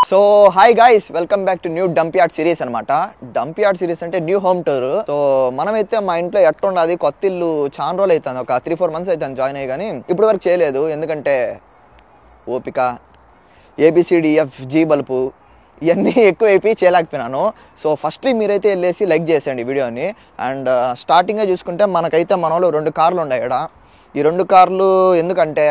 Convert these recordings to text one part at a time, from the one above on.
So hi guys, welcome back to new dump yard series అనమాట. Dump yard series అంటే new home tour. So మనమైతే మా ఇంట్లో ఎట్లుండదు, కొత్త ఇల్లు చాలా రోజులు అవుతుంది, ఒక 3-4 months అవుతుంది జాయిన్ అయ్యి, కానీ ఇప్పుడు వరకు చేయలేదు. ఎందుకంటే ఓపిక, ABCDFG బల్పు ఇవన్నీ ఎక్కువ అయిపోయి చేయలేకపోయినాను. సో ఫస్ట్లీ మీరైతే వెళ్ళేసి లైక్ చేసేయండి వీడియోని. అండ్ స్టార్టింగ్గా చూసుకుంటే మనకైతే మన వాళ్ళు 2 కార్లు ఉన్నాయి ఇక్కడ. ఈ 2 కార్లు ఎందుకంటే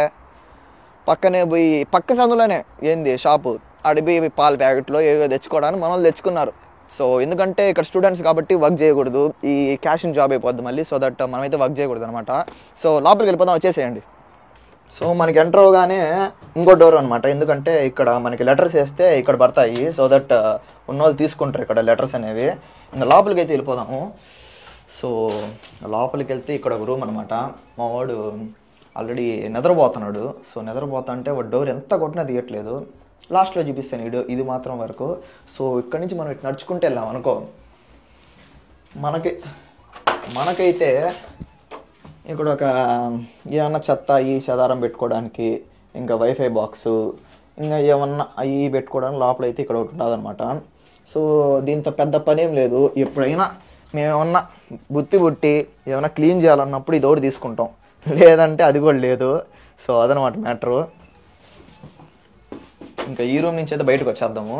పక్కనే పోయి పక్క సందులోనే ఏంది షాపు అడిపోయి పాల ప్యాకెట్లో ఏవో తెచ్చుకోవడానికి మన వాళ్ళు తెచ్చుకున్నారు. సో ఎందుకంటే ఇక్కడ స్టూడెంట్స్ కాబట్టి వర్క్ చేయకూడదు, ఈ క్యాషింగ్ జాబ్ అయిపోద్ది మళ్ళీ. సో దట్ మనమైతే వర్క్ చేయకూడదు అనమాట. సో లోపలికి వెళ్ళిపోదాం, వచ్చేసేయండి. సో మనకి ఎంటర్ అవగానే ఇంకో డోర్ అనమాట. ఎందుకంటే ఇక్కడ మనకి లెటర్స్ వేస్తే ఇక్కడ పడతాయి. సో దట్ ఉన్న వాళ్ళు తీసుకుంటారు ఇక్కడ లెటర్స్ అనేవి. ఇంకా లోపలికి అయితే వెళ్ళిపోదాము. సో లోపలికి వెళ్తే ఇక్కడ ఒక రూమ్ అనమాట. మా వాడు ఆల్రెడీ నిద్రపోతున్నాడు. సో నిద్రపోతా అంటే వాడు డోర్ ఎంత కొట్టినా తీయట్లేదు. లాస్ట్లో చూపిస్తాను వీడియో, ఇది మాత్రం వరకు. సో ఇక్కడి నుంచి మనం ఇటు నడుచుకుంటూ వెళ్ళాం అనుకో, మనకైతే ఇక్కడ ఒక ఏమన్నా చెత్త ఈ చెదారం పెట్టుకోవడానికి, ఇంకా వైఫై బాక్సు, ఇంకా ఏమన్నా అవి పెట్టుకోవడానికి లోపలైతే ఇక్కడ ఒకటి ఉంటుంది అనమాట. సో దీంతో పెద్ద పని ఏం లేదు. ఎప్పుడైనా మేమేమన్నా బుట్టి ఏమన్నా క్లీన్ చేయాలన్నప్పుడు ఇది ఒకటి తీసుకుంటాం, లేదంటే అది కూడా లేదు. సో అదనమాట మ్యాటరు. ఇంకా ఈ రూమ్ నుంచి అయితే బయటకు వచ్చేద్దాము.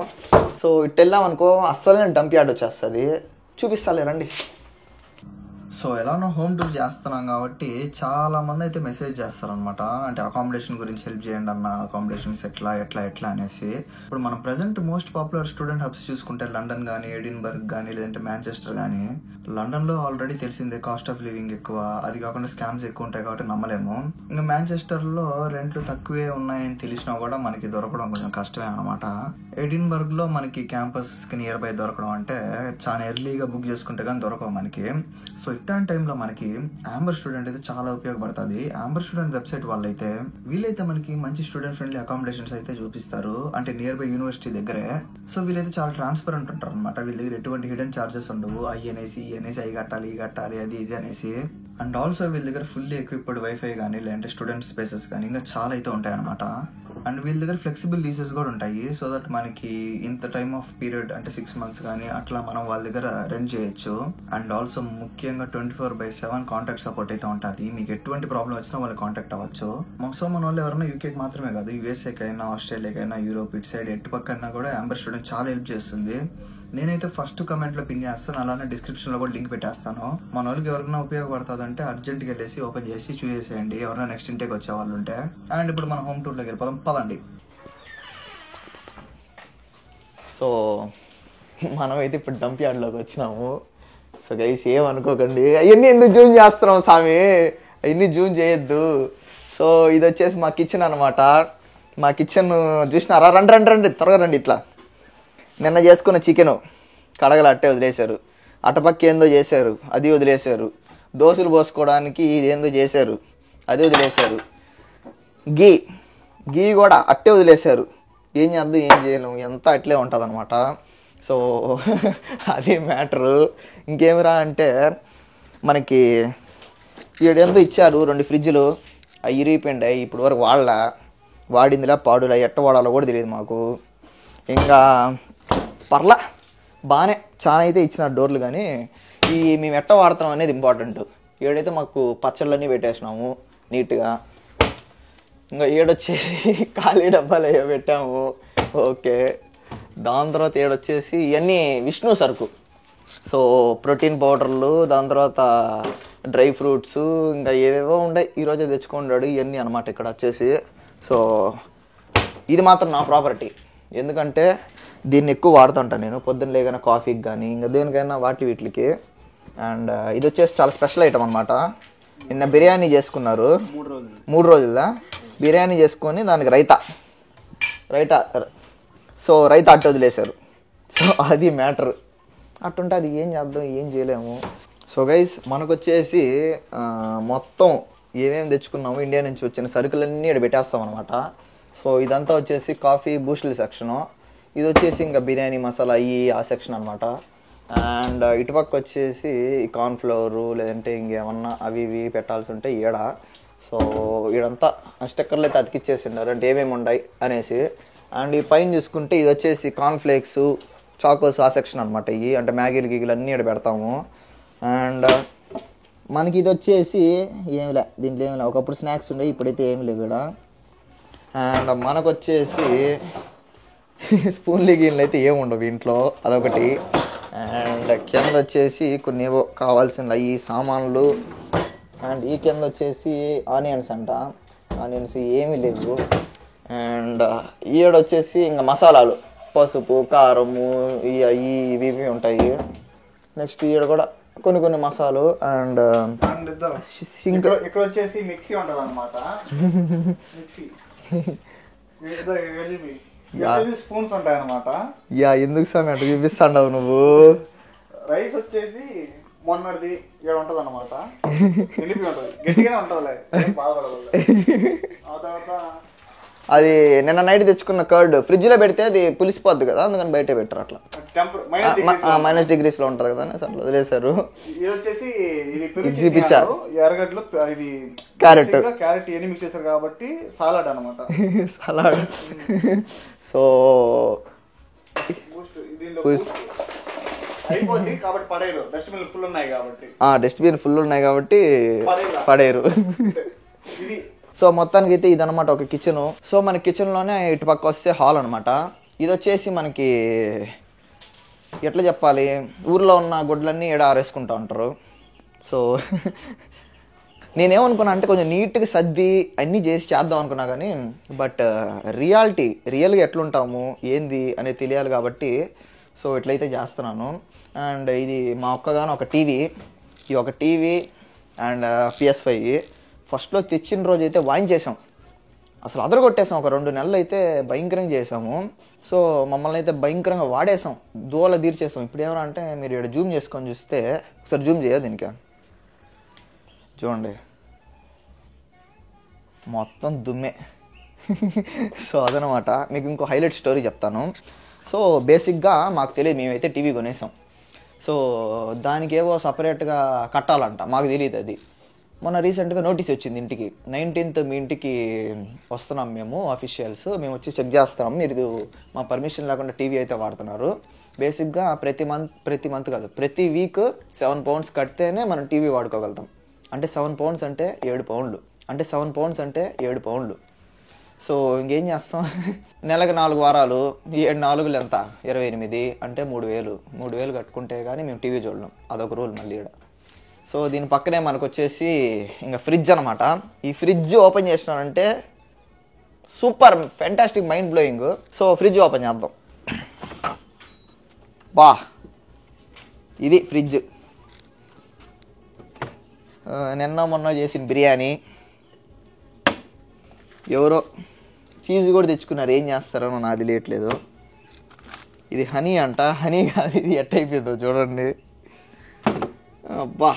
సో ఇటు వెళ్ళామనుకో అస్సలే డంప్ యార్డ్ వచ్చేస్తుంది, చూపిస్తాలే రండి. సో ఎలానో హోమ్ టూర్ చేస్తున్నాం కాబట్టి చాలా మంది అయితే మెసేజ్ చేస్తారనమాట. అంటే అకామిడేషన్ గురించి హెల్ప్ చేయండి అన్న, అకామిడేషన్స్ ఎట్లా అనేసి. ఇప్పుడు మనం present most popular student hubs చూసుకుంటే లండన్ కానీ, ఎడిన్బర్గ్ కానీ, లేదంటే మాంచెస్టర్ కానీ. లండన్లో ఆల్రెడీ తెలిసిందే కాస్ట్ ఆఫ్ లివింగ్ ఎక్కువ, అది కాకుండా స్కామ్స్ ఎక్కువ ఉంటాయి కాబట్టి నమ్మలేము. ఇంకా మాంచెస్టర్లో రెంట్లు తక్కువే ఉన్నాయని తెలిసినా కూడా మనకి దొరకడం కొంచెం కష్టమే అనమాట. ఎడిన్బర్గ్లో మనకి క్యాంపస్కి నియర్ బై దొరకడం అంటే చాలా ఎర్లీగా బుక్ చేసుకుంటే కానీ దొరకవు మనకి. సో ఇట్లాంటి టైంలో మనకి ఆంబర్ స్టూడెంట్ అయితే చాలా ఉపయోగపడుతుంది. ఆంబర్ స్టూడెంట్ వెబ్సైట్ వాళ్ళైతే వీళ్ళైతే మనకి మంచి స్టూడెంట్ ఫ్రెండ్లీ అకామిడేషన్స్ అయితే చూపిస్తారు, అంటే నియర్ బై యూనివర్సిటీ దగ్గరే. సో వీళ్ళైతే చాలా ట్రాన్స్పరెంట్ ఉంటారు అనమాట. వీళ్ళ దగ్గర ఎటువంటి హిడెన్ చార్జెస్ ఉండవు. అవి కట్టాలి అది ఇది అనేసి. అండ్ ఆల్సో వీళ్ళ దగ్గర ఫుల్లీ ఎక్విప్డ్ వైఫై కానీ, లేదంటే స్టూడెంట్ స్పేసెస్ కానీ ఇంకా చాలా అయితే ఉంటాయి అనమాట. అండ్ వీళ్ళ దగ్గర ఫ్లెక్సిబుల్ లీజెస్ కూడా ఉంటాయి. సో దట్ మనకి ఇంత టైమ్ ఆఫ్ పీరియడ్ అంటే 6 months కానీ అట్లా మనం వాళ్ళ దగ్గర రెంట్ చేయొచ్చు. అండ్ ఆల్సో ముఖ్యంగా 24/7 కాంటాక్ట్ సపోర్ట్ అయితే ఉంటుంది. మీకు ఎటువంటి ప్రాబ్లం వచ్చినా వాళ్ళు కాంటాక్ట్ అవ్వచ్చు. సో మన వాళ్ళు ఎవరైనా యూకేకి మాత్రమే కాదు, యూఎస్ఏకైనా, ఆస్ట్రేలియాకైనా, యూరోప్ ఇటు సైడ్ ఎటు పక్కన కూడా ఆంబర్ స్టూడెంట్ చాలా హెల్ప్ చేస్తుంది. నేనైతే ఫస్ట్ కమెంట్లో పిన్ చేస్తాను, అలానే డిస్క్రిప్షన్లో కూడా లింక్ పెట్టేస్తాను. మన వాళ్ళకి ఎవరికైనా ఉపయోగపడుతుంది అంటే అర్జెంట్గా వెళ్ళేసి ఓపెన్ చేసి చూసేసేయండి, ఎవరైనా నెక్స్ట్ ఇంటేకి వచ్చే వాళ్ళు ఉంటే. అండ్ ఇప్పుడు మన హోమ్ టూర్లోకి వెళ్ళిపోదాం, పదండి. సో మనమైతే ఇప్పుడు డంప్ యార్డ్లోకి వచ్చినాము. సో గైస్ ఏమనుకోకండి, అవన్నీ ఎందుకు జూమ్ చేస్తున్నాం స్వామి, అవన్నీ జూమ్ చేయొద్దు. సో ఇది వచ్చేసి మా కిచెన్ అనమాట. మా కిచెన్ చూసినారా? రండి త్వరగా రండి. ఇట్లా నిన్న చేసుకున్న చికెను కడగలు అట్టే వదిలేశారు, అటపక్క ఏందో చేశారు అది వదిలేశారు, దోశలు పోసుకోవడానికి ఇది ఏందో చేశారు అది వదిలేశారు, గీ కూడా అట్టే వదిలేశారు. ఏం చేద్దాం, ఏం చేయలేము, ఎంత అట్లే ఉంటుంది అనమాట. సో అది మ్యాటరు. ఇంకేమిరా అంటే మనకి ఈడేందో ఇచ్చారు 2 ఫ్రిడ్జ్లు, అవి ఇరిగిపోయిండాయి. ఇప్పుడు వరకు వాడిందిలా పాడులా, ఎట్ట వాడాలో కూడా తెలియదు మాకు. ఇంకా పర్లా బాగానే చాలా అయితే ఇచ్చినారు డోర్లు, కానీ ఈ మేము ఎట్ట వాడుతున్నాం అనేది ఇంపార్టెంట్. ఏడైతే మాకు పచ్చళ్ళన్నీ పెట్టేసినాము నీట్గా. ఇంకా ఏడొచ్చేసి ఖాళీ డబ్బాలు అయ్యో పెట్టాము, ఓకే. దాని తర్వాత ఏడొచ్చేసి ఇవన్నీ విష్ణు సరుకు. సో ప్రోటీన్ పౌడర్లు, దాని తర్వాత డ్రై ఫ్రూట్స్, ఇంకా ఏవేవో ఉన్నాయి, ఈరోజే తెచ్చుకుంటాడు ఇవన్నీ అనమాట ఇక్కడ వచ్చేసి. సో ఇది మాత్రం నా ప్రాపర్టీ, ఎందుకంటే దీన్ని ఎక్కువ వాడుతుంటాను నేను పొద్దున్న లేగానే కాఫీకి కానీ, ఇంకా దేనికైనా వీటికి. అండ్ ఇది వచ్చేసి చాలా స్పెషల్ ఐటమ్ అనమాట. నిన్న బిర్యానీ చేసుకున్నారు, 3 రోజులదా బిర్యానీ చేసుకొని దానికి రైతా. సో రైతా అట్టు వదిలేశారు. సో అది మ్యాటర్. అట్టుంటే అది ఏం చేద్దాం, ఏం చేయలేము. సో గైస్ మనకు వచ్చేసి మొత్తం ఏమేమి తెచ్చుకున్నాము ఇండియా నుంచి వచ్చిన సరుకులన్నీ ఇక్కడ పెట్టేస్తాం అనమాట. సో ఇదంతా వచ్చేసి కాఫీ బూస్టుల సెక్షను, ఇది వచ్చేసి ఇంకా బిర్యానీ మసాలా ఆ సెక్షన్ అనమాట. అండ్ ఇటుపక్క వచ్చేసి కార్న్ఫ్లవరు, లేదంటే ఇంకేమన్నా అవి ఇవి పెట్టాల్సి ఉంటే ఈడ. సో ఈడంతా స్టిక్కర్లు అయితే అతికిచ్చేసిండారు, అంటే ఏమేమి ఉన్నాయి అనేసి. అండ్ ఈ పైన చూసుకుంటే ఇది వచ్చేసి కార్న్ఫ్లేక్స్, చాకోస్ ఆ సెక్షన్ అనమాట. ఇవి అంటే మ్యాగీలు గీగిలు అన్నీ ఇక్కడ పెడతాము. అండ్ మనకి ఇది వచ్చేసి ఏమిలే, దీంట్లో ఏమిలే, ఒకప్పుడు స్నాక్స్ ఉండే, ఇప్పుడైతే ఏమి లేవు ఇక్కడ. అండ్ మనకు వచ్చేసి స్పూన్లు గీన్లు అయితే ఏమి ఉండవు ఇంట్లో, అదొకటి. అండ్ కింద వచ్చేసి కొన్ని ఏవో కావాల్సిన ఈ సామాన్లు. అండ్ ఈ కింద వచ్చేసి ఆనియన్స్ అంట, ఆనియన్స్ ఏమీ లేవు. అండ్ ఈడ వచ్చేసి ఇంకా మసాలాలు, పసుపు, కారము, ఇవి ఉంటాయి. నెక్స్ట్ ఈడ కూడా కొన్ని మసాలు. అండ్ ఇక్కడ వచ్చేసి మిక్సీ ఉంటుంది అనమాట. స్పూన్స్ ఉంటాయి అనమాట. ఎందుకు సమయం అట్లా చూపిస్తాండవు నువ్వు? రైస్ వచ్చేసి మొన్నది ఇక్కడ ఉంటది అనమాట, వెళ్ళిపోయి ఉంటుంది, గట్టిగానే ఉంటుంది, బాధపడదు. ఆ తర్వాత అది నిన్న నైట్ తెచ్చుకున్న కర్డ్ ఫ్రిడ్జ్ లో పెడితే అది పులిసిపోద్ది కదా, అందుకని బయట పెట్టారు. అట్లా -డిగ్రీస్ లో ఉంటది కదా అట్లా వదిలేశారు. ఇది వచ్చేసి ఎర్రగడ్డలు, ఇది క్యారెట్ ఎన్ని మిక్స్ చేశారు కాబట్టి సాలాడ్ అనమాట. సలాడ్. సో అయిపోద్ది కాబట్టి పడేరు, డస్ట్బిన్ ఫుల్ ఉన్నాయి కాబట్టి. డస్ట్బిన్ ఫుల్ ఉన్నాయి కాబట్టి పడేరు. ఇది సో మొత్తానికి అయితే ఇదనమాట ఒక కిచెను. సో మన కిచెన్లోనే ఇటు పక్క వస్తే హాల్ అనమాట. ఇది వచ్చేసి మనకి ఎట్లా చెప్పాలి, ఊర్లో ఉన్న గుడ్లన్నీ ఈడ ఆరేసుకుంటూ ఉంటారు. సో నేనేమనుకున్నా అంటే కొంచెం నీట్గా సర్ది అన్నీ చేసి చేద్దాం అనుకున్నా కానీ, బట్ రియల్గా ఎట్లుంటాము ఏంది అనేది తెలియాలి కాబట్టి సో ఇట్లయితే చేస్తున్నాను. అండ్ ఇది మా ఒక్కగానో ఒక టీవీ, ఈ ఒక టీవీ అండ్ PS5 ఫస్ట్లో తెచ్చిన రోజు అయితే వాయించేసాం, అసలు అదరగొట్టేసాం. ఒక 2 నెలలు అయితే భయంకరంగా చేసాము. సో మమ్మల్ని అయితే భయంకరంగా వాడేసాం, దూల తీర్చేసాం. ఇప్పుడు ఏమన్నా అంటే మీరు ఇక్కడ జూమ్ చేసుకొని చూస్తే, ఒకసారి జూమ్ చేయ దీనికి, చూడండి మొత్తం దుమ్మే. సో అదనమాట. మీకు ఇంకో హైలైట్ స్టోరీ చెప్తాను. సో బేసిక్గా మాకు తెలియదు, మేమైతే టీవీ కొనేసాం. సో దానికి ఏవో సపరేట్గా కట్టాలంట, మాకు తెలియదు అది. మొన్న రీసెంట్గా నోటీస్ వచ్చింది ఇంటికి, 19th మీ ఇంటికి వస్తున్నాం మేము అఫీషియల్స్, మేము వచ్చి చెక్ చేస్తాం, మీరు మా పర్మిషన్ లేకుండా టీవీ అయితే వాడుతున్నారు. బేసిక్గా ప్రతి మంత్ కాదు, ప్రతి వీక్ 7 pounds కడితేనే మనం టీవీ వాడుకోగలుగుతాం. అంటే 7 pounds అంటే 7 pounds, అంటే 7 pounds అంటే 7 pounds. సో ఇంకేం చేస్తాం, నెలకు 4 వారాలు, 7 4 ఎంత 28, అంటే 3,000 కట్టుకుంటే కానీ మేము టీవీ చూడలేం, అదొక రూల్ మళ్ళీ ఇక్కడ. సో దీని పక్కనే మనకు వచ్చేసి ఇంకా ఫ్రిడ్జ్ అనమాట. ఈ ఫ్రిడ్జ్ ఓపెన్ చేసినానంటే super fantastic mind blowing. So fridge open చేద్దాం. ఇది ఫ్రిడ్జ్. నిన్న మొన్న చేసిన బిర్యానీ, ఎవరో చీజ్ కూడా తెచ్చుకున్నారు, ఏం చేస్తారో నాకు తెలియట్లేదు. ఇది హనీ అంట, హనీ కాదు, ఇది ఎట్టయిపోయిందో చూడండి. అబ్బా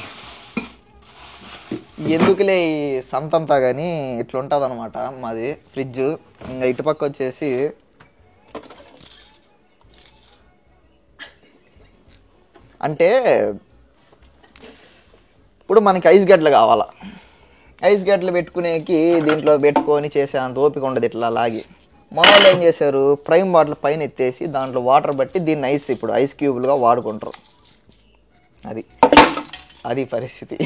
ఎందుకులే ఈ సంతంతా కానీ ఇట్లా ఉంటుంది అనమాట మాది ఫ్రిడ్జ్. ఇంకా ఇటుపక్క వచ్చేసి అంటే ఇప్పుడు మనకి ఐస్ గడ్డలు కావాలా, ఐస్ గడ్డలు పెట్టుకునేకి దీంట్లో పెట్టుకొని చేసే అంత ఓపిక ఉండదు ఇట్లా లాగి. మన వాళ్ళు ఏం చేశారు, ప్రైమ్ బాటిల్ పైన ఎత్తేసి దాంట్లో వాటర్ బట్టి దీన్ని ఇప్పుడు ఐస్ క్యూబ్లుగా వాడుకుంటారు. అది పరిస్థితి.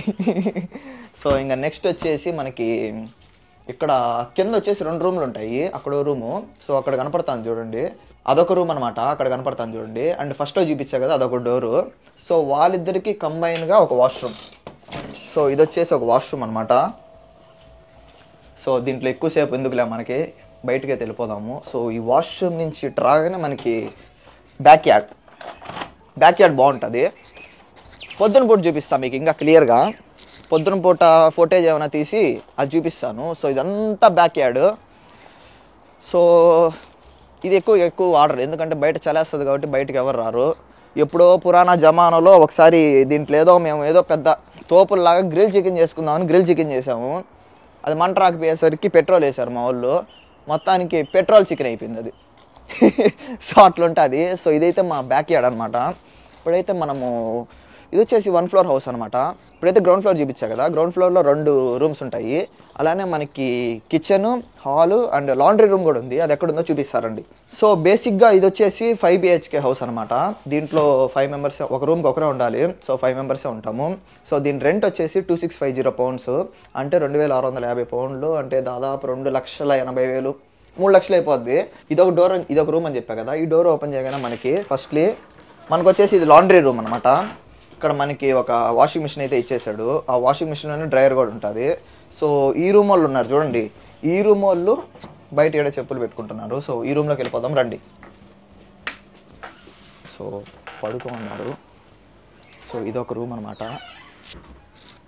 సో ఇంకా నెక్స్ట్ వచ్చేసి మనకి ఇక్కడ కింద వచ్చేసి 2 రూమ్లు ఉంటాయి, అక్కడో రూము. సో అక్కడ కనపడతాను చూడండి, అదొక రూమ్ అనమాట, అక్కడ కనపడతాను చూడండి. అండ్ ఫస్ట్లో చూపించా కదా అదొక డోరు. సో వాళ్ళిద్దరికి కంబైన్గా ఒక వాష్రూమ్. సో ఇది వచ్చేసి ఒక వాష్రూమ్ అనమాట. సో దీంట్లో ఎక్కువసేపు ఎందుకులే, మనకి బయటకే వెళ్ళిపోదాము. సో ఈ వాష్రూమ్ నుంచి ఇటు రాగానే మనకి బ్యాక్ యార్డ్ బాగుంటుంది. పొద్దున పూట చూపిస్తాను మీకు ఇంకా క్లియర్గా, పొద్దున పూట ఫోటేజ్ ఏమైనా తీసి అది చూపిస్తాను. సో ఇదంతా బ్యాక్ యార్డ్. సో ఇది ఎక్కువ వాడరు, ఎందుకంటే బయట చలేస్తుంది కాబట్టి బయటకు ఎవరు రారు. ఎప్పుడో పురాణ జమానాలో ఒకసారి దీంట్లో మేము ఏదో పెద్ద తోపుల్లాగా గ్రిల్ చికెన్ చేసుకుందామని గ్రిల్ చికెన్ చేసాము. అది మంట రాకపోయేసరికి పెట్రోల్ వేశారు మా వాళ్ళు, మొత్తానికి పెట్రోల్ చికెన్ అయిపోయింది అది. సో అట్లా ఉంటుంది. సో ఇదైతే మా బ్యాక్ యార్డ్ అనమాట. ఇప్పుడైతే మనము ఇది వచ్చేసి 1 ఫ్లోర్ హౌస్ అనమాట. ఇప్పుడైతే గ్రౌండ్ ఫ్లోర్ చూపించా కదా, గ్రౌండ్ ఫ్లోర్లో 2 రూమ్స్ ఉంటాయి. అలానే మనకి kitchen, hall and laundry room కూడా ఉంది. అది ఎక్కడుందో చూపిస్తారండి. సో బేసిక్గా ఇది వచ్చేసి 5 BHK హౌస్ అనమాట. దీంట్లో 5 మెంబర్స్, ఒక రూమ్కి ఒకరే ఉండాలి. సో 5 మెంబర్సే ఉంటాము. సో దీని రెంట్ వచ్చేసి 2650 పౌండ్స్, అంటే 2650 పౌండ్లు, అంటే దాదాపు 2,80,000, 3 లక్షలు అయిపోద్ది. ఇదొక రూమ్ అని చెప్పా కదా. ఈ డోర్ ఓపెన్ చేయగానే మనకు వచ్చేసి ఇది లాండ్రీ రూమ్ అనమాట. ఇక్కడ మనకి ఒక వాషింగ్ మిషన్ అయితే ఇచ్చేసాడు. ఆ వాషింగ్ మిషన్లోనే డ్రైయర్ కూడా ఉంటుంది. సో ఈ రూమ్ వాళ్ళు ఉన్నారు చూడండి, ఈ రూమ్ వాళ్ళు బయట ఏడో చెప్పులు పెట్టుకుంటున్నారు. సో ఈ రూమ్లోకి వెళ్ళిపోదాం రండి. సో పడుకోమన్నారు. సో ఇదొక రూమ్ అనమాట.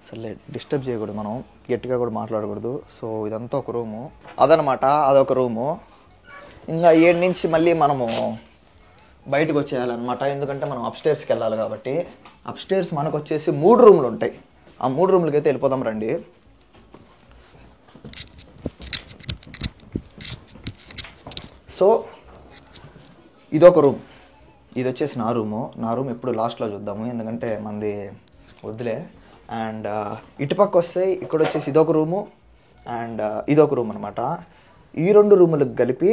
అసలే డిస్టర్బ్ చేయకూడదు, మనం గట్టిగా కూడా మాట్లాడకూడదు. సో ఇదంతా ఒక రూము, అదనమాట, అదొక రూము. ఇంకా 7 నుంచి మళ్ళీ మనము బయటకు వచ్చేయాలన్నమాట. ఎందుకంటే మనం అప్స్టేర్స్కి వెళ్ళాలి కాబట్టి. అప్స్టేర్స్ మనకు వచ్చేసి 3 రూమ్లు ఉంటాయి. ఆ 3 రూమ్లకి అయితే వెళ్ళిపోదాం రండి. సో ఇదొక రూమ్, ఇది వచ్చేసి నా రూమ్ ఎప్పుడు లాస్ట్లో చూద్దాము, ఎందుకంటే మనది వద్దులే. అండ్ ఇటుపక్క వస్తే ఇక్కడ వచ్చేసి ఇదొక రూము అండ్ ఇదొక రూమ్ అనమాట. ఈ 2 రూములకు కలిపి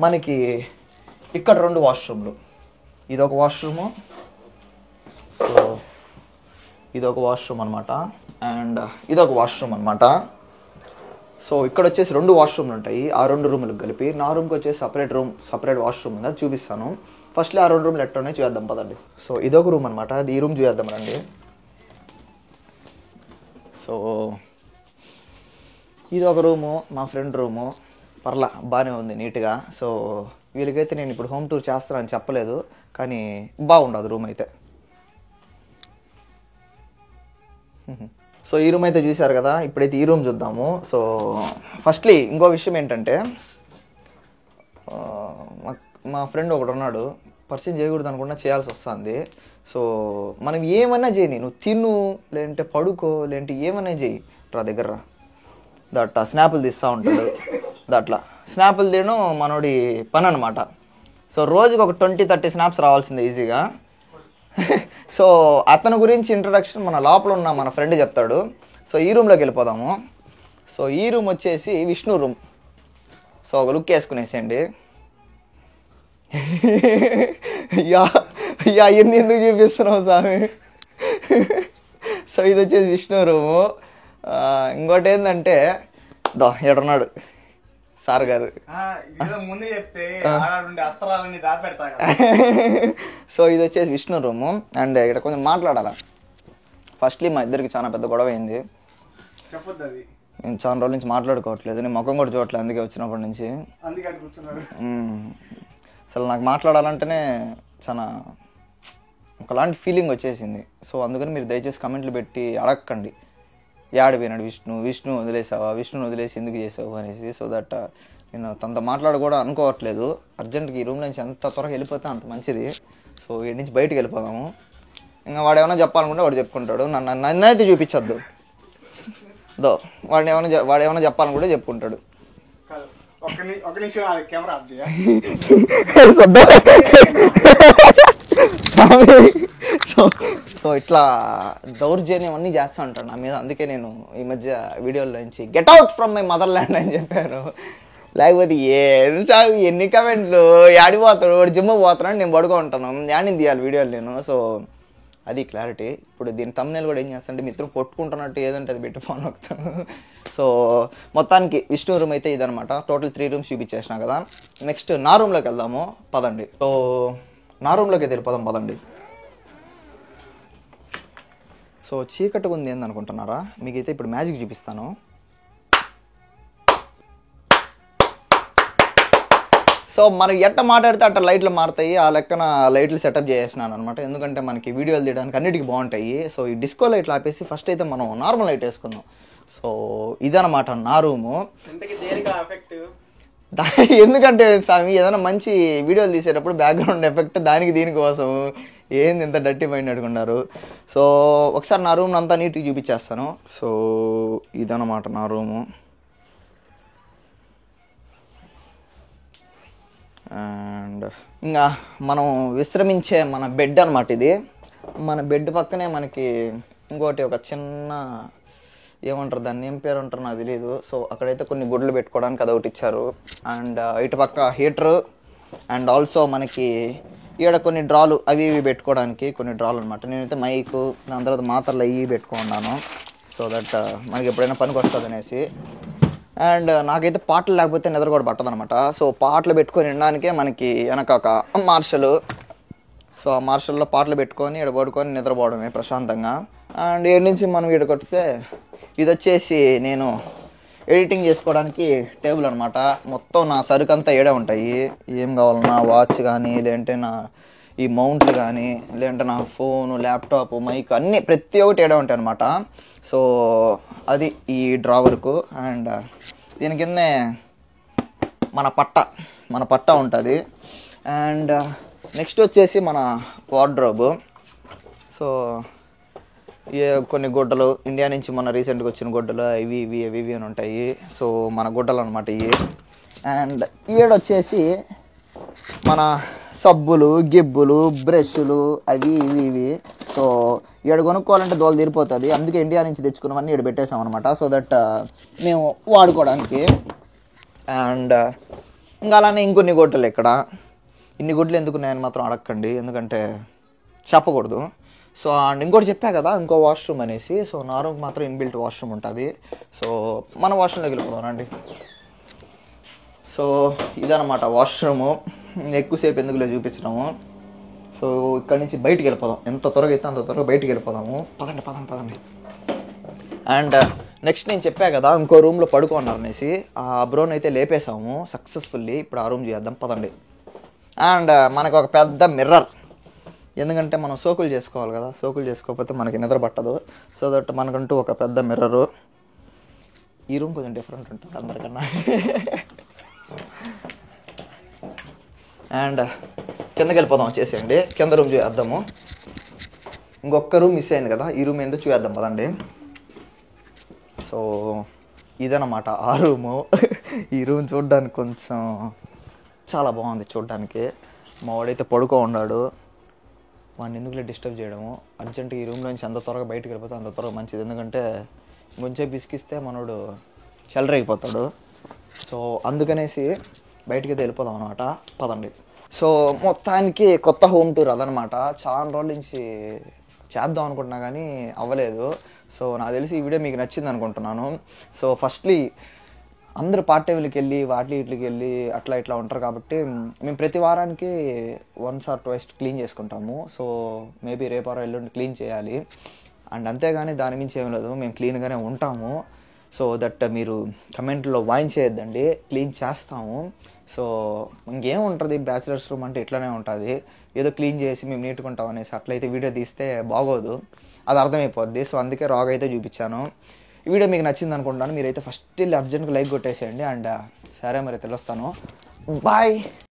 మనకి ఇక్కడ 2 వాష్రూమ్లు. ఇదొక వాష్రూము, సో ఇదొక వాష్రూమ్ అనమాట, అండ్ ఇదొక వాష్రూమ్ అనమాట. సో ఇక్కడ వచ్చేసి 2 వాష్రూమ్లు ఉంటాయి ఆ 2 రూములకు కలిపి. నా రూమ్కి వచ్చేసి సపరేట్ వాష్రూమ్ ఉంది, అది చూపిస్తాను. ఫస్ట్లీ ఆ 2 రూమ్లు ఎట్లున్నాయి చూద్దాం పదండి. సో ఇదొక రూమ్ అనమాట, అది ఈ రూమ్ చూద్దాం రండి. సో ఇదొక రూము, మా ఫ్రెండ్ రూము. పర్లా బాగానే ఉంది, నీట్గా. సో వీళ్ళకైతే నేను ఇప్పుడు హోమ్ టూర్ చేస్తానని చెప్పలేదు, కానీ బాగుండదు రూమ్ అయితే. సో ఈ రూమ్ అయితే చూశారు కదా, ఇప్పుడైతే ఈ రూమ్ చూద్దాము. సో ఫస్ట్లీ ఇంకో విషయం ఏంటంటే, మా ఫ్రెండ్ ఒకడు ఉన్నాడు, పరిచయం చేయకూడదు అనుకున్నా చేయాల్సి వస్తుంది. సో మనం ఏమన్నా చేయని, నువ్వు తిను, లేదంటే పడుకో, లేదంటే ఏమన్నా చేయి, రా దగ్గర రా. దట్లా స్నాపులు తీస్తూ ఉంటాడు. దాంట్లో స్నాపులు తీయడం మనోడి పని అనమాట. సో రోజుకి ఒక 20-30 స్నాప్స్ రావాల్సిందే ఈజీగా. సో అతని గురించి ఇంట్రడక్షన్ మన లోపల ఉన్న మన ఫ్రెండ్ చెప్తాడు. సో ఈ రూమ్లోకి వెళ్ళిపోదాము. సో ఈ రూమ్ వచ్చేసి విష్ణు రూమ్. సో ఒక లుక్ వేసుకునేసేయండి. ఇవన్నీ ఎందుకు చూపిస్తున్నావు స్వామి? సో ఇది వచ్చేసి విష్ణు రూము. ఇంకోటి ఏంటంటే, ఏడున్నాడు సార్ గారు. ముందు చెప్తే అస్త్రాలన్నీ దాపెడతా. సో ఇది వచ్చేసి విష్ణు రూము. అండ్ ఇక్కడ కొంచెం మాట్లాడాలా. ఫస్ట్లీ మా ఇద్దరికి చాలా పెద్ద గొడవ అయింది. చెప్పొద్దు, అది నేను చాలా రోజుల నుంచి మాట్లాడుకోవట్లేదు, నేను ముఖం కూడా చూడట్లేదు, అందుకే వచ్చినప్పటి నుంచి. అసలు నాకు మాట్లాడాలంటేనే చాలా ఒకలాంటి ఫీలింగ్ వచ్చేసింది. సో అందుకని మీరు దయచేసి కమెంట్లు పెట్టి అడగకండి, యాడ్ పోయినాడు విష్ణు వదిలేసావా, విష్ణుని వదిలేసి ఎందుకు చేసావు అనేసి. సో దట్ నేను తనతో మాట్లాడ కూడా అనుకోవట్లేదు. అర్జెంట్గా ఈ రూమ్ నుంచి ఎంత త్వరగా వెళ్ళిపోతే అంత మంచిది. సో వీడి నుంచి బయటకు వెళ్ళిపోదాము. ఇంకా వాడు ఏమైనా చెప్పాలనుకుంటే వాడు చెప్పుకుంటాడు, నన్నైతే చూపించద్దు. వాడు ఏమైనా చెప్పాలనుకుంటే చెప్పుకుంటాడు. సో ఇట్లా దౌర్జన్యం అన్నీ చేస్తూ ఉంటాడు నా మీద. అందుకే నేను ఈ మధ్య వీడియోలో నుంచి get out from my mother land అని చెప్పాను. లేకపోతే ఏం సాగు ఎన్ని కమెంట్లు, ఆడిపోతాడు వాడు, జిమ్ పోతాడు, నేను పడుకో ఉంటాను, యాడిని తీయాలి వీడియోలు నేను. సో అది క్లారిటీ. ఇప్పుడు దీని తమ్మునేలు కూడా ఏం చేస్తానంటే, మిత్రం కొట్టుకుంటున్నట్టు ఏదంటే అది పెట్టి ఫోన్ అవుతాను. సో మొత్తానికి విష్ణు రూమ్ అయితే ఇదనమాట. టోటల్ 3 రూమ్స్ చూపించేసినా కదా. నెక్స్ట్ నా రూమ్లోకి వెళ్దాము పదండి. సో నా రూమ్లోకి అయితే వెళ్ళిపోదాం పదండి. సో చీకటిగా ఉంది ఏందనుకుంటున్నారా? మీకైతే ఇప్పుడు మ్యాజిక్ చూపిస్తాను. సో మనం ఎట్ట మాట్లాడితే అట్ట లైట్లు మారుతాయి. ఆ లెక్కన లైట్లు సెటప్ చేసేసినాను అనమాట. ఎందుకంటే మనకి వీడియోలు తీయడానికి అన్నిటికీ బాగుంటాయి. సో ఈ డిస్కో లైట్లు ఆపేసి ఫస్ట్ అయితే మనం నార్మల్ లైట్ వేసుకుందాం. సో ఇదనమాట నా రూము. ఎందుకంటే స్వామి ఏదైనా మంచి వీడియోలు తీసేటప్పుడు బ్యాక్గ్రౌండ్ ఎఫెక్ట్ దానికి దీనికోసం ఏంది ఇంత డర్టీ మైండ్ అడుగున్నారు. సో ఒకసారి నా రూమ్ అంతా నీట్గా చూపించేస్తాను. సో ఇదనమాట నా రూము. అండ్ ఇంకా మనం విశ్రమించే మన బెడ్ అనమాట ఇది. మన బెడ్ పక్కనే మనకి ఇంకోటి ఒక చిన్న ఏమంటారు దాన్ని, ఏం పేరు అంటారు నాకు తెలియదు. సో అక్కడైతే కొన్ని గుడ్లు పెట్టుకోవడానికి అదొకటి ఇచ్చారు. అండ్ ఇటు పక్క హీటరు అండ్ ఆల్సో మనకి ఈడ కొన్ని డ్రాలు అవి ఇవి పెట్టుకోవడానికి కొన్ని డ్రాలు అనమాట. నేనైతే మైకు, దాని తర్వాత మాత్రలు అవి పెట్టుకున్నాను. సో దట్ మనకి ఎప్పుడైనా పనికి వస్తుంది అనేసి. అండ్ నాకైతే పాటలు లేకపోతే నిద్ర కూడా పట్టదు అనమాట. సో పాటలు పెట్టుకొని వినడానికే మనకి వెనక ఒక మార్షల్. సో ఆ మార్షల్లో పాటలు పెట్టుకొని ఇక్కడ పడుకొని నిద్రపోవడమే ప్రశాంతంగా. అండ్ ఏడు నుంచి మనం ఇక్కడికి వస్తే ఇది వచ్చేసి నేను ఎడిటింగ్ చేసుకోవడానికి టేబుల్ అనమాట. మొత్తం నా సరుకు అంతా ఏడే ఉంటాయి. ఏం కావాలన్నా వాచ్ కానీ, లేదంటే నా ఈ మౌంట్లు కానీ, లేదంటే నా ఫోను, ల్యాప్టాప్, మైక్ అన్నీ ప్రతి ఒక్కటి ఏడే ఉంటాయి అనమాట. సో అది ఈ డ్రావర్కు. అండ్ దీని కిందే మన పట్ట ఉంటుంది. అండ్ నెక్స్ట్ వచ్చేసి మన వార్డ్రోబ్. సో కొన్ని గుడ్డలు, ఇండియా నుంచి మన రీసెంట్గా వచ్చిన గుడ్డలు ఇవి అని ఉంటాయి. సో మన గుడ్డలు అనమాట ఇవి. అండ్ ఈడొచ్చేసి మన సబ్బులు, గిబ్బులు, బ్రష్లు అవి ఇవి. సో ఈడ కొనుక్కోవాలంటే దోలు తీరిపోతుంది. అందుకే ఇండియా నుంచి తెచ్చుకున్నవన్నీ ఈడ పెట్టేసాం అనమాట. సో దట్ మేము వాడుకోవడానికి. అండ్ ఇంకా అలానే ఇంకొన్ని గుడ్డలు ఇక్కడ. ఇన్ని గుడ్లు ఎందుకు ఉన్నాయని మాత్రం అడగండి, ఎందుకంటే చెప్పకూడదు. సో అండ్ ఇంకోటి చెప్పా కదా, ఇంకో వాష్రూమ్ అనేసి. సో నా రూమ్కి మాత్రం ఇన్బిల్ట్ వాష్రూమ్ ఉంటుంది. సో మన వాష్రూమ్లోకి వెళ్ళిపోదామండి. సో ఇదనమాట వాష్రూము. ఎక్కువసేపు ఎందుకులే చూపించడము. సో ఇక్కడి నుంచి బయటికి వెళ్ళిపోదాం. ఎంత త్వరగా అయితే అంత త్వరగా బయటికి వెళ్ళిపోదాము. పదండి. అండ్ నెక్స్ట్ నేను చెప్పా కదా ఇంకో రూమ్లో పడుకోన్నారు అనేసి. ఆ బ్రోన్ అయితే లేపేసాము సక్సెస్ఫుల్లీ. ఇప్పుడు ఆ రూమ్ చేద్దాం పదండి. అండ్ మనకు ఒక పెద్ద మిర్రర్, ఎందుకంటే మనం సోకులు చేసుకోవాలి కదా. సోకులు చేసుకోకపోతే మనకి నిద్ర పట్టదు. సో దట్ మనకంటూ ఒక పెద్ద మిర్రరు. ఈ రూమ్ కొంచెం డిఫరెంట్ ఉంటుంది అందరికన్నా. అండ్ కిందకి వెళ్ళిపోదాం వచ్చేసేయండి. కింద రూమ్ చూద్దాము. ఇంకొక రూమ్ మిస్ అయింది కదా, ఈ రూమ్ ఎందుకు చూద్దాం పదండి. సో ఇదన్నమాట ఆ రూము. ఈ రూమ్ చూడడానికి కొంచెం చాలా బాగుంది చూడడానికి. మా వాడైతే పడుకో ఉన్నాడు. వాడిని ఎందుకులే డిస్టర్బ్ చేయడము. అర్జెంట్గా ఈ రూమ్లో నుంచి ఎంత త్వరగా బయటకు వెళ్ళిపోతే అంత త్వరగా మంచిది. ఎందుకంటే కొంచెం బిసికిస్తే మనోడు చెలరైపోతాడు. సో అందుకనేసి బయటికి అయితే వెళ్ళిపోదాం అనమాట పదండి. సో మొత్తానికి కొత్త హోమ్ టూర్ అదనమాట. చాలా రోజుల నుంచి చేద్దాం అనుకుంటున్నా కానీ అవ్వలేదు. సో నాకు తెలిసి ఈ వీడియో మీకు నచ్చింది అనుకుంటున్నాను. సో ఫస్ట్లీ అందరూ పార్ట్ టైంకి వెళ్ళి వాటికి వెళ్ళి అట్లా ఇట్లా ఉంటారు కాబట్టి మేము ప్రతి వారానికి వన్స్ ఆర్ ట్వైస్ క్లీన్ చేసుకుంటాము. సో మేబీ రేపు ఎల్లుండి క్లీన్ చేయాలి. అండ్ అంతేగాని దాని మించి ఏం లేదు, మేము క్లీన్గానే ఉంటాము. సో దట్ మీరు కమెంట్లో వాయించేయద్దండి, క్లీన్ చేస్తాము. సో ఇంకేం ఉంటుంది, బ్యాచిలర్స్ రూమ్ అంటే ఇట్లానే ఉంటుంది. ఏదో క్లీన్ చేసి మేము నీట్గా ఉంటాం అనేసి అట్లయితే వీడియో తీస్తే బాగోదు, అది అర్థమైపోద్ది. సో అందుకే రాగ్ అయితే చూపించాను. ఈ వీడియో మీకు నచ్చింది అనుకుంటాను. మీరైతే ఫస్ట్ వెళ్ళి అర్జెంట్గా లైక్ కొట్టేసేయండి. అండ్ సరే మరి తెలుస్తాను. బాయ్.